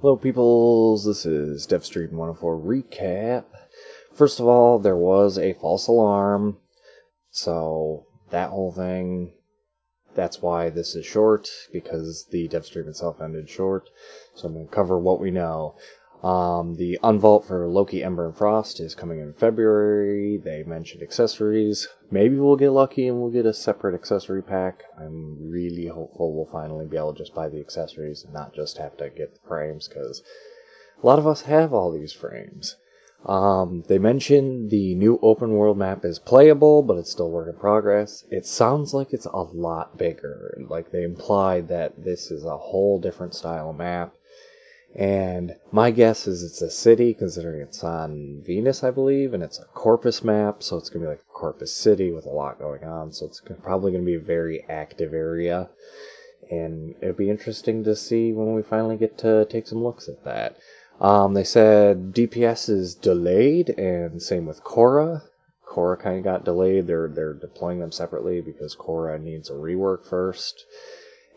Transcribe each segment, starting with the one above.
Hello peoples, this is Devstream 104 Recap. First of all, there was a false alarm, so that whole thing, that's why this is short, because the Devstream itself ended short, so I'm going to cover what we know. The unvault for Loki, Ember, and Frost is coming in February. They mentioned accessories. Maybe we'll get lucky and we'll get a separate accessory pack. I'm really hopeful we'll finally be able to just buy the accessories and not just have to get the frames, because a lot of us have all these frames. They mentioned the new open world map is playable, but it's still work in progress. It sounds like it's a lot bigger. Like they implied that this is a whole different style of map. And my guess is it's a city, considering it's on Venus, I believe, and it's a Corpus map, so it's going to be like a Corpus City with a lot going on, so it's probably going to be a very active area, and it'll be interesting to see when we finally get to take some looks at that. They said DPS is delayed, and same with Korra. Korra kind of got delayed. They're deploying them separately because Korra needs a rework first.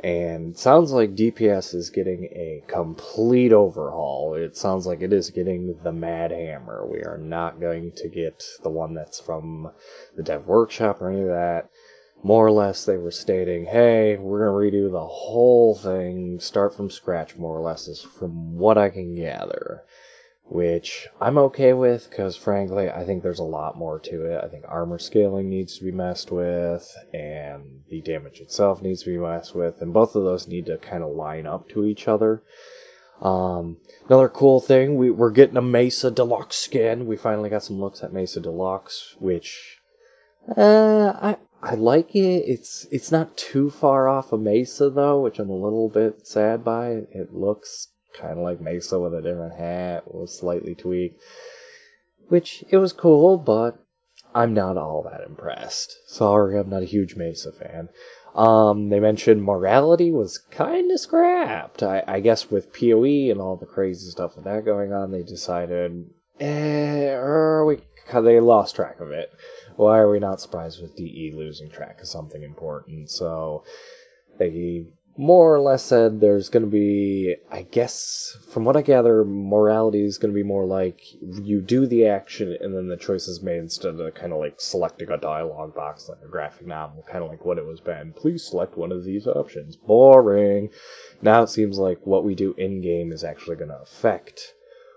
And sounds like DPS is getting a complete overhaul. It sounds like it is getting the Mad Hammer. We are not going to get the one that's from the Dev Workshop or any of that. More or less, they were stating, hey, we're going to redo the whole thing, start from scratch, more or less, is from what I can gather. Which I'm okay with, because frankly, I think there's a lot more to it. I think armor scaling needs to be messed with, and the damage itself needs to be messed with, and both of those need to kind of line up to each other. Another cool thing, we're getting a Mesa Deluxe skin. We finally got some looks at Mesa Deluxe, which, I like it. It's not too far off of Mesa, though, which I'm a little bit sad by. It looks kind of like Mesa with a different hat, was slightly tweaked, which it was cool, but I'm not all that impressed. Sorry, I'm not a huge Mesa fan. They mentioned morality was kind of scrapped. I guess with PoE and all the crazy stuff with that going on, they decided, they lost track of it. Why are we not surprised with DE losing track of something important? So they more or less said there's going to be, I guess, from what I gather, morality is going to be more like you do the action and then the choice is made instead of kind of like selecting a dialogue box like a graphic novel, kind of like what it was been. Please select one of these options. Boring. Now it seems like what we do in-game is actually going to affect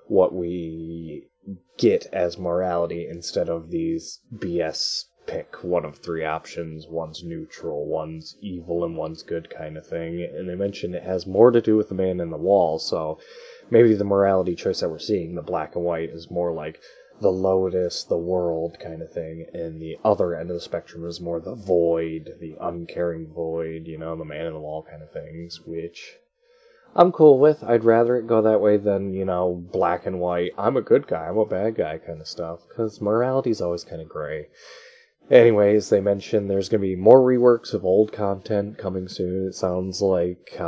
what we get as morality instead of these BS pick one of three options, one's neutral, one's evil, and one's good kind of thing. And they mentioned it has more to do with the man in the wall, so maybe the morality choice that we're seeing, the black and white, is more like the Lotus, the world kind of thing, and the other end of the spectrum is more the void, the uncaring void, you know, the man in the wall kind of things, which I'm cool with. I'd rather it go that way than, you know, black and white, I'm a good guy, I'm a bad guy kind of stuff, because morality's always kind of gray. Anyways, they mentioned there's going to be more reworks of old content coming soon. It sounds like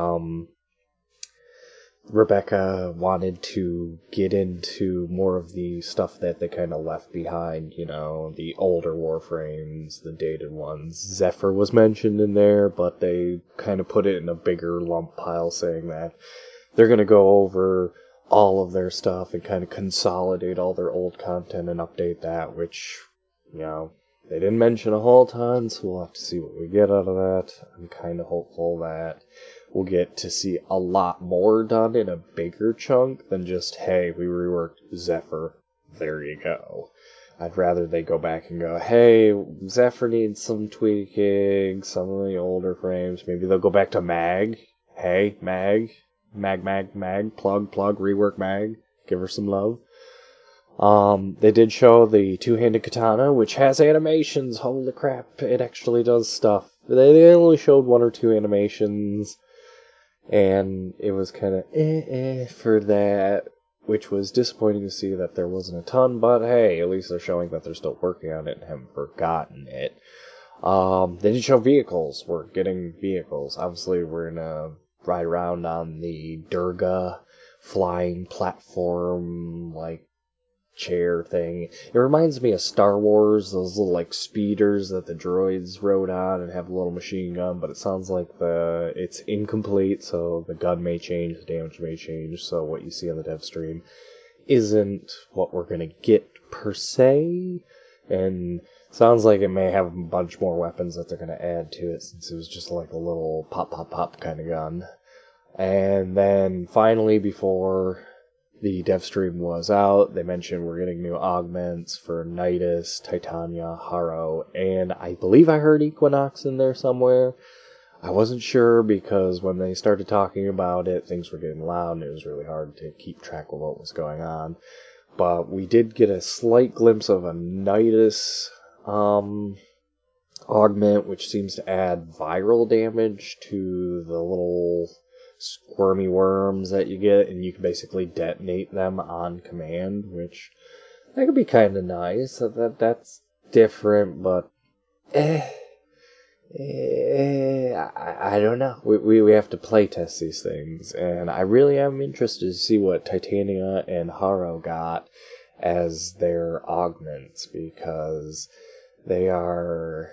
Rebecca wanted to get into more of the stuff that they kind of left behind, you know, the older Warframes, the dated ones. Zephyr was mentioned in there, but they kind of put it in a bigger lump pile, saying that they're going to go over all of their stuff and kind of consolidate all their old content and update that, which, you know, they didn't mention a whole ton, so we'll have to see what we get out of that. I'm kind of hopeful that we'll get to see a lot more done in a bigger chunk than just, hey, we reworked Zephyr, there you go. I'd rather they go back and go, hey, Zephyr needs some tweaking, some of the older frames. Maybe they'll go back to Mag. Hey, Mag, plug, rework Mag. Give her some love. They did show the two-handed katana, which has animations. Holy crap, it actually does stuff. They only showed one or two animations, and it was kind of for that, which was disappointing to see that there wasn't a ton, but hey, at least they're showing that they're still working on it and haven't forgotten it. They did show vehicles. We're getting vehicles. Obviously, we're gonna ride around on the Durga flying platform, like, chair thing. It reminds me of Star Wars, those little like speeders that the droids rode on and have a little machine gun, but it sounds like it's incomplete, so the gun may change, the damage may change, so what you see on the dev stream isn't what we're gonna get per se, and sounds like it may have a bunch more weapons that they're gonna add to it, since it was just like a little pop pop pop kind of gun. And then finally, before the dev stream was out, they mentioned we're getting new augments for Nidus, Titania, Haro, and I believe I heard Equinox in there somewhere. I wasn't sure because when they started talking about it, things were getting loud and it was really hard to keep track of what was going on. But we did get a slight glimpse of a Nidus augment, which seems to add viral damage to the little squirmy worms that you get, and you can basically detonate them on command, which that could be kind of nice. That's different, but I don't know. We have to play test these things, and I really am interested to see what Titania and Haro got as their augments, because they're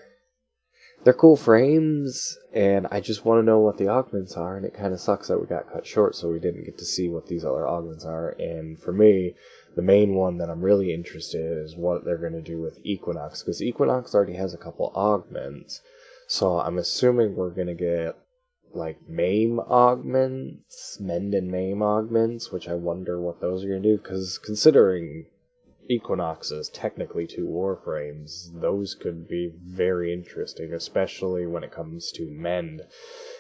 cool frames, and I just want to know what the augments are, and it kind of sucks that we got cut short, so we didn't get to see what these other augments are. And for me, the main one that I'm really interested in is what they're going to do with Equinox, because Equinox already has a couple augments, so I'm assuming we're going to get like MAME augments, Mend and MAME augments, which I wonder what those are going to do, because considering Equinox is technically 2 Warframes, those could be very interesting, especially when it comes to Mend,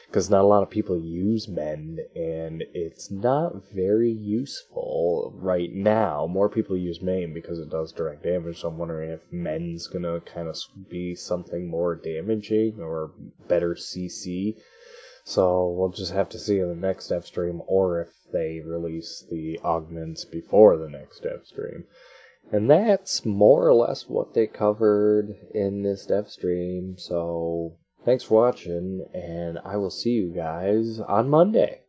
because not a lot of people use Mend, and it's not very useful right now. More people use MAME because it does direct damage, so I'm wondering if Mend's gonna kind of be something more damaging, or better CC. So we'll just have to see in the next dev stream, or if they release the augments before the next dev stream. And that's more or less what they covered in this dev stream, so thanks for watching, and I will see you guys on Monday.